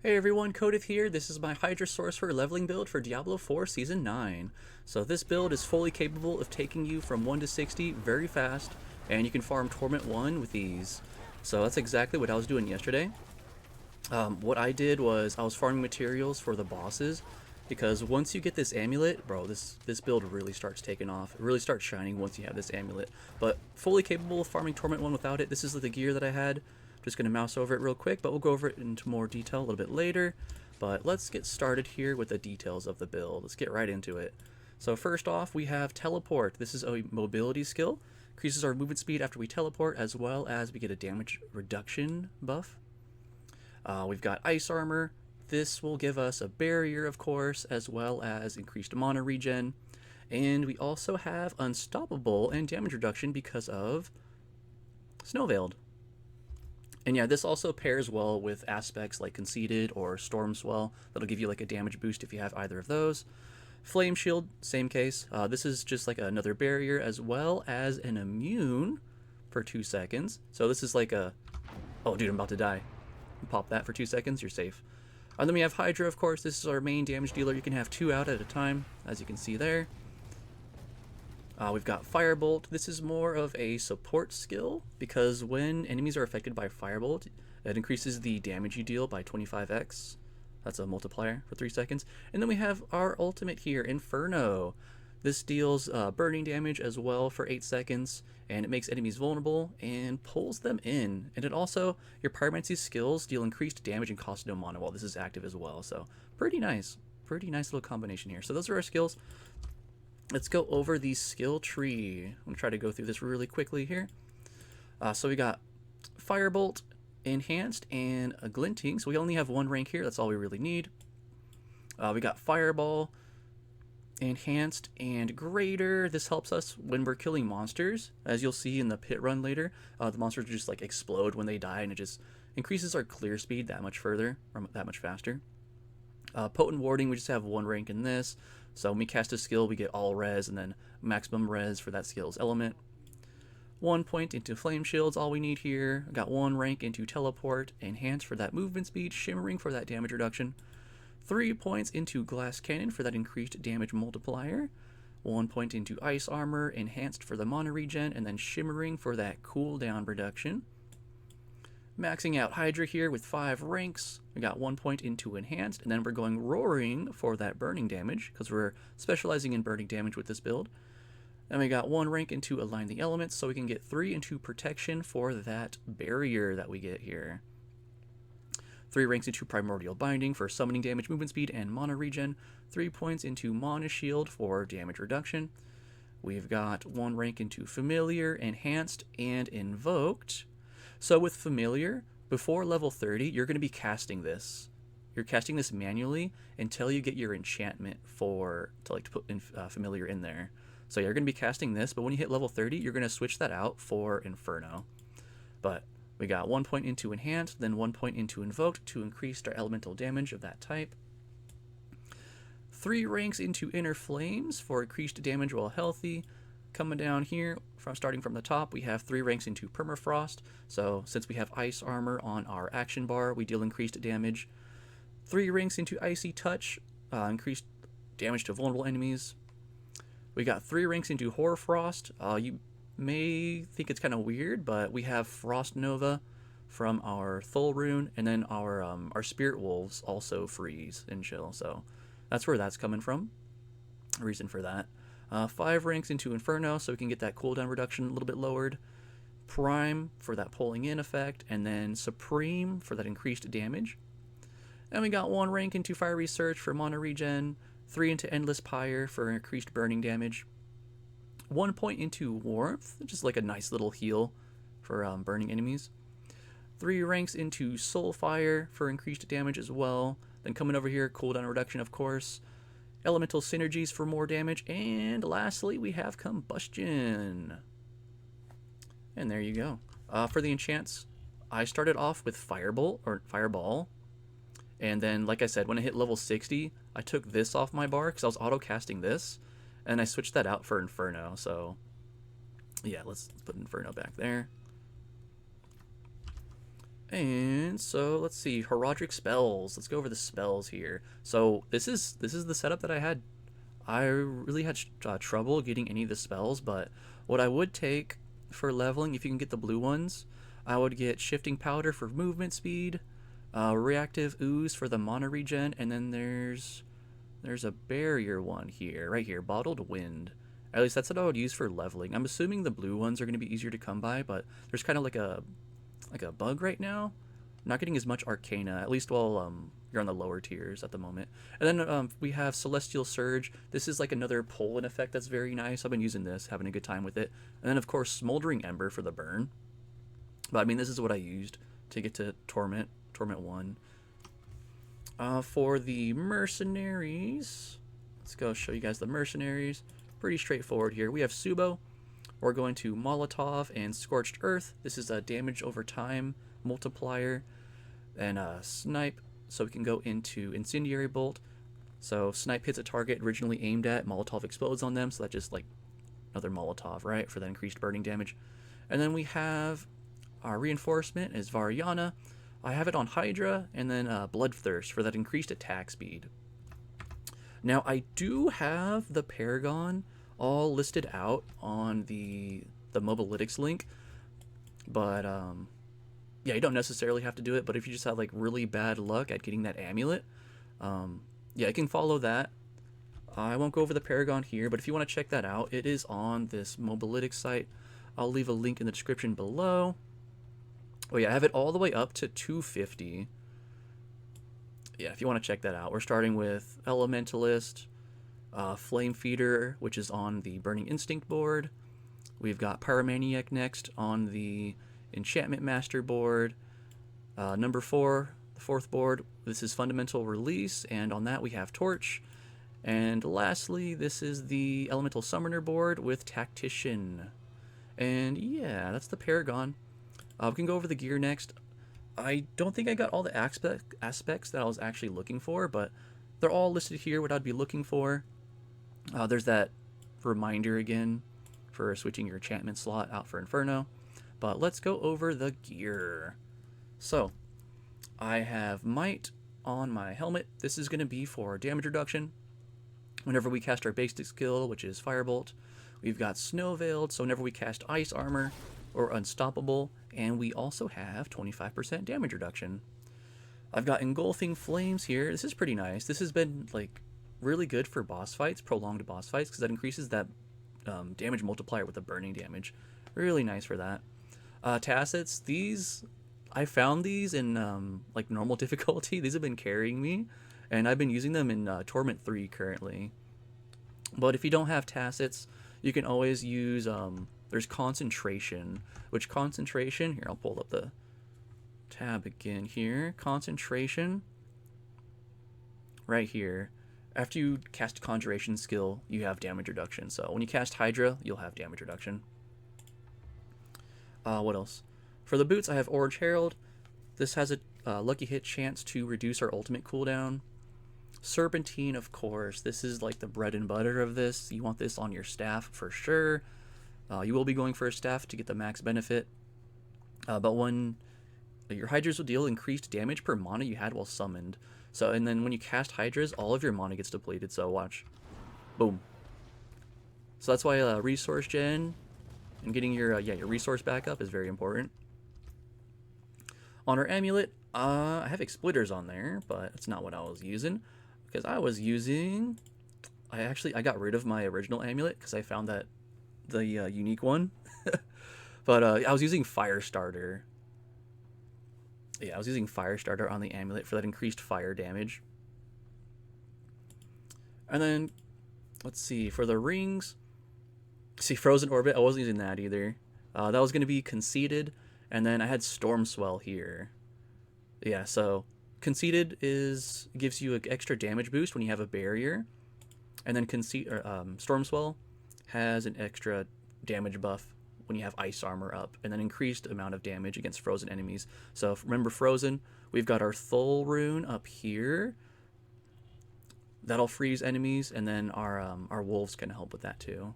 Hey everyone, Codith here. This is my Hydra Sorcerer leveling build for Diablo 4 Season 9. So this build is fully capable of taking you from 1 to 60 very fast, and you can farm Torment 1 with ease. So that's exactly what I was doing yesterday. What I did was I was farming materials for the bosses, because once you get this amulet, bro, this build really starts taking off. It really starts shining once you have this amulet. But fully capable of farming Torment 1 without it. This is the gear that I had. Just going to mouse over it real quick, but we'll go over it into more detail a little bit later. But let's get started here with the details of the build. Let's get right into it. So first off, we have Teleport. This is a mobility skill. Increases our movement speed after we teleport, as well as we get a damage reduction buff. We've got Ice Armor. This will give us a barrier, of course, as well as increased mana regen. And we also have Unstoppable and damage reduction because of Snow Veiled. And yeah, this also pairs well with aspects like Conceited or Storm Swell. That'll give you like a damage boost if you have either of those. Flame Shield, same case. This is just like another barrier as well as an immune for 2 seconds. So this is like a... Oh, dude, I'm about to die. Pop that for 2 seconds, you're safe. And then we have Hydra, of course. This is our main damage dealer. You can have 2 out at a time, as you can see there. We've got Firebolt. This is more of a support skill because when enemies are affected by Firebolt, it increases the damage you deal by 25x. That's a multiplier for 3 seconds. And then we have our ultimate here, Inferno. This deals burning damage as well for 8 seconds, and it makes enemies vulnerable and pulls them in. And it also, your Pyromancy skills deal increased damage and cost no mana while this is active as well. So pretty nice. Pretty nice little combination here. So those are our skills. Let's go over the skill tree. I'm going to try to go through this really quickly here. So we got Firebolt, Enhanced, and a Glinting. So we only have 1 rank here. That's all we really need. We got Fireball, Enhanced, and Greater. This helps us when we're killing monsters. As you'll see in the pit run later, the monsters just like explode when they die, and it just increases our clear speed that much further, or that much faster. Potent Warding, we just have 1 rank in this. So when we cast a skill, we get all res and then maximum res for that skill's element. 1 point into Flame Shields, all we need here. Got 1 rank into Teleport, Enhanced for that movement speed, Shimmering for that damage reduction. 3 points into Glass Cannon for that increased damage multiplier. 1 point into Ice Armor, Enhanced for the mana regen, and then Shimmering for that cooldown reduction. Maxing out Hydra here with 5 ranks. We got 1 point into Enhanced, and then we're going Roaring for that burning damage, because we're specializing in burning damage with this build. And we got 1 rank into Align the Elements, so we can get 3 into Protection for that barrier that we get here. 3 ranks into Primordial Binding for summoning damage, movement speed, and mana regen. 3 points into Mana Shield for damage reduction. We've got 1 rank into Familiar, Enhanced, and Invoked. So with Familiar, before level 30, you're going to be casting this. You're casting this manually until you get your enchantment to put in, Familiar in there. So you're going to be casting this, but when you hit level 30, you're going to switch that out for Inferno. But we got 1 point into Enhanced, then 1 point into Invoked to increase our elemental damage of that type. 3 ranks into Inner Flames for increased damage while healthy. Coming down here, starting from the top, we have 3 ranks into Permafrost. So since we have Ice Armor on our action bar, we deal increased damage. 3 ranks into Icy Touch, increased damage to vulnerable enemies. We got 3 ranks into Hoarfrost. You may think it's kind of weird, but we have Frost Nova from our Thul rune, and then our Spirit Wolves also freeze and chill. So that's where that's coming from. Reason for that. 5 ranks into Inferno, so we can get that cooldown reduction a little bit lowered. Prime for that pulling in effect, and then Supreme for that increased damage. And we got 1 rank into Fiery Search for mana regen, 3 into Endless Pyre for increased burning damage, 1 point into Warmth, just like a nice little heal for burning enemies. 3 ranks into Soulfire for increased damage as well. Then coming over here, cooldown reduction, of course. Elemental Synergies for more damage, and lastly we have Combustion. And there you go. For the enchants, I started off with Fireball, and then like I said, when I hit level 60, I took this off my bar because I was auto casting this, and I switched that out for Inferno. So yeah, let's put Inferno back there. And so let's see, Heraldric spells. Let's go over the spells here. So this is the setup that I had. I really had trouble getting any of the spells, but what I would take for leveling, if you can get the blue ones, I would get Shifting Powder for movement speed, Reactive Ooze for the mana regen, and then there's a barrier one here, right here, Bottled Wind. At least that's what I would use for leveling. I'm assuming the blue ones are going to be easier to come by, but there's kind of like a bug right now. I'm not getting as much Arcana, at least while you're on the lower tiers at the moment. And then we have Celestial Surge. This is like another pull-in effect that's very nice. I've been using this, having a good time with it. And then of course Smoldering Ember for the burn. But I mean, this is what I used to get to Torment 1. For the Mercenaries, let's go show you guys the Mercenaries. Pretty straightforward here. We have Subo. We're going to Molotov and Scorched Earth. This is a damage over time multiplier. And Snipe, so we can go into Incendiary Bolt. So Snipe hits a target originally aimed at, Molotov explodes on them, so that's just like another Molotov, right, for that increased burning damage. And then we have our reinforcement is Variana. I have it on Hydra, and then Bloodthirst for that increased attack speed. Now I do have the Paragon all listed out on the Mobalytics link, but yeah, you don't necessarily have to do it, but if you just have like really bad luck at getting that amulet, yeah, you can follow that. I won't go over the Paragon here, but if you want to check that out, it is on this Mobalytics site. I'll leave a link in the description below. Oh yeah, I have it all the way up to 250. Yeah, if you want to check that out. We're starting with Elementalist, Flame Feeder, which is on the Burning Instinct board. We've got Pyromaniac next on the Enchantment Master board. Number 4, the 4th board, this is Fundamental Release, and on that we have Torch. And lastly, this is the Elemental Summoner board with Tactician. And yeah, that's the Paragon. We can go over the gear next. I don't think I got all the aspects that I was actually looking for, but they're all listed here, what I'd be looking for. There's that reminder again for switching your enchantment slot out for Inferno. But let's go over the gear. So, I have Might on my helmet. This is going to be for damage reduction. Whenever we cast our basic skill, which is Firebolt. We've got Snow Veiled, so whenever we cast Ice Armor or Unstoppable, and we also have 25% damage reduction. I've got Engulfing Flames here. This is pretty nice. This has been like really good for boss fights, prolonged boss fights, because that increases that damage multiplier with the burning damage. Really nice for that. Tacits, these, I found these in like normal difficulty. These have been carrying me, and I've been using them in Torment 3 currently. But if you don't have Tacits, you can always use, there's Concentration, which Concentration, here I'll pull up the tab again here, Concentration, right here. After you cast Conjuration skill, you have damage reduction. So when you cast Hydra, you'll have damage reduction. What else? For the boots, I have Orange Herald. This has a lucky hit chance to reduce our ultimate cooldown. Serpentine, of course. This is like the bread and butter of this. You want this on your staff for sure. You will be going for a staff to get the max benefit. But when your Hydras will deal increased damage per mana you had while summoned. So, and then when you cast Hydras, all of your mana gets depleted. So watch. Boom. So that's why resource gen and getting your your resource back up is very important. On our amulet, I have Exploiters on there, but that's not what I was using, because I was using, I got rid of my original amulet because I found that the unique one. But I was using Firestarter. Yeah, I was using Firestarter on the amulet for that increased fire damage. And then, let's see, for the rings, see, Frozen Orbit, I wasn't using that either. That was going to be Conceited, and then I had Storm Swell here. Yeah, so Conceited gives you an extra damage boost when you have a barrier, and then Storm Swell has an extra damage buff when you have Ice Armor up, and then increased amount of damage against frozen enemies. So remember Frozen, we've got our Thul rune up here. That'll freeze enemies, and then our wolves can help with that too.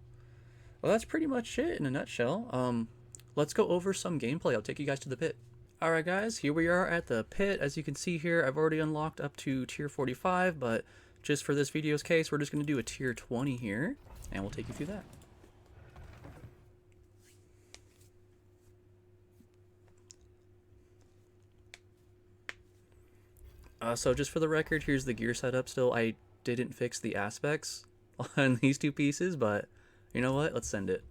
Well, that's pretty much it in a nutshell. Let's go over some gameplay. I'll take you guys to the pit. Alright guys, here we are at the pit. As you can see here, I've already unlocked up to tier 45, but just for this video's case, we're just going to do a tier 20 here, and we'll take you through that. So just for the record, here's the gear setup still. I didn't fix the aspects on these two pieces, but you know what? Let's send it.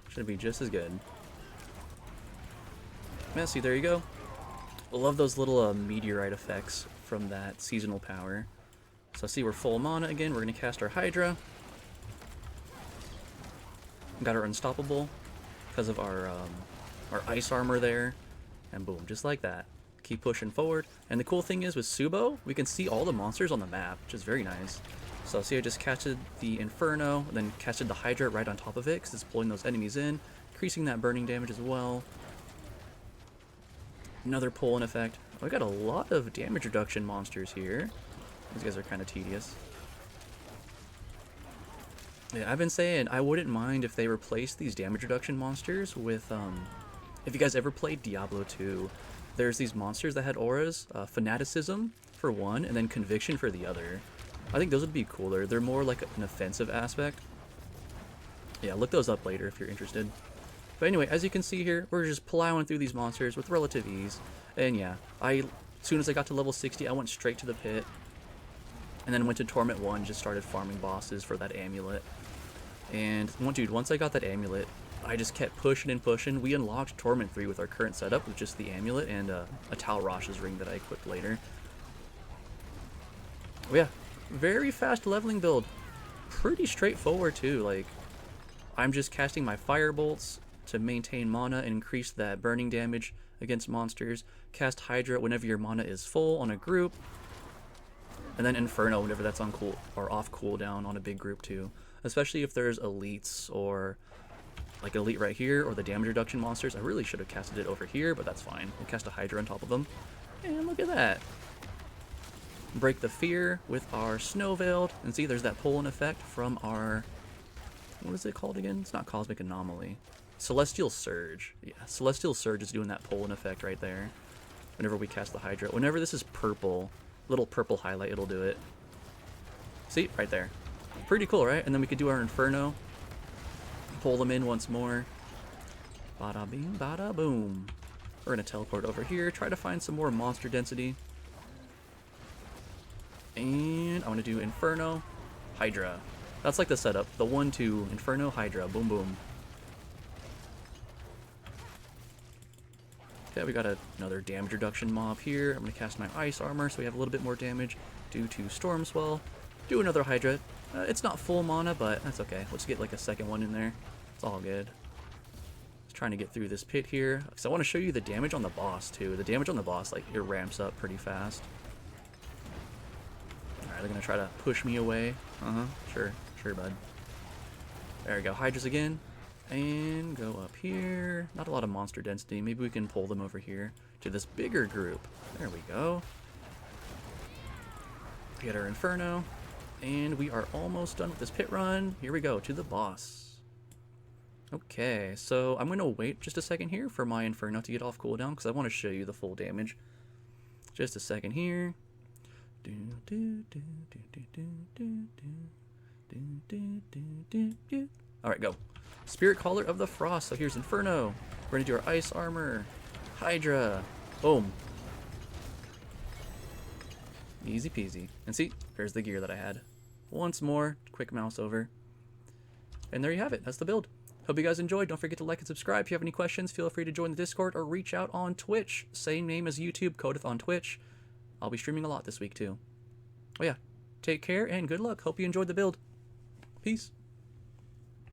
Should be just as good. Yeah, see, there you go. I love those little meteorite effects from that seasonal power. So see, we're full mana again. We're going to cast our Hydra. Got our Unstoppable because of our ice armor there. And boom, just like that. Keep pushing forward. And the cool thing is with Subo, we can see all the monsters on the map, which is very nice. So see, I just casted the Inferno, then casted the Hydra right on top of it because it's pulling those enemies in, increasing that burning damage as well. Another pull-in effect. We got a lot of damage reduction monsters here. These guys are kind of tedious. Yeah, I've been saying I wouldn't mind if they replaced these damage reduction monsters with, if you guys ever played Diablo 2, there's these monsters that had auras, Fanaticism for one, and then Conviction for the other. I think those would be cooler. They're more like an offensive aspect. Yeah, look those up later if you're interested. But anyway, as you can see here, we're just plowing through these monsters with relative ease. And yeah, as soon as I got to level 60, I went straight to the pit. And then went to Torment 1, just started farming bosses for that amulet. And dude, once I got that amulet, I just kept pushing and pushing. We unlocked Torment 3 with our current setup with just the amulet and a Tal Rasha's ring that I equipped later. But yeah, very fast leveling build. Pretty straightforward too. Like, I'm just casting my fire bolts to maintain mana and increase that burning damage against monsters. Cast Hydra whenever your mana is full on a group. And then Inferno whenever that's on cool or off cooldown on a big group too. Especially if there's elites or like elite right here or the damage reduction monsters. I really should have casted it over here, but that's fine. We'll cast a Hydra on top of them. And look at that. Break the fear with our Snow Veiled. And see, there's that pull-in effect from our... What is it called again? It's not Cosmic Anomaly. Celestial Surge. Yeah, Celestial Surge is doing that pull-in effect right there. Whenever we cast the Hydra. Whenever this is purple, little purple highlight, it'll do it. See? Right there. Pretty cool, right? And then we could do our Inferno. Pull them in once more. Bada bing, bada boom. We're going to teleport over here. Try to find some more monster density. And I want to do Inferno, Hydra. That's like the setup. The 1-2, Inferno, Hydra. Boom, boom. Okay, we got another damage reduction mob here. I'm going to cast my ice armor so we have a little bit more damage due to Storm Swell. Do another Hydra. It's not full mana, but that's okay. Let's get like a second one in there. It's all good. Just trying to get through this pit here. Because I want to show you the damage on the boss too. The damage on the boss, like, it ramps up pretty fast. Alright, they're going to try to push me away. Sure, bud. There we go. Hydras again. And go up here. Not a lot of monster density. Maybe we can pull them over here to this bigger group. There we go. Get our Inferno. And we are almost done with this pit run. Here we go, to the boss. Okay, so I'm going to wait just a second here for my Inferno to get off cooldown because I want to show you the full damage. Just a second here. Alright, go. Spirit Caller of the Frost. So here's Inferno. We're going to do our ice armor. Hydra. Boom. Easy peasy. And see, there's the gear that I had. Once more, quick mouse over. And there you have it. That's the build. Hope you guys enjoyed. Don't forget to like and subscribe. If you have any questions, feel free to join the Discord or reach out on Twitch. Same name as YouTube, Codeth on Twitch. I'll be streaming a lot this week too. Oh yeah, take care and good luck. Hope you enjoyed the build. Peace.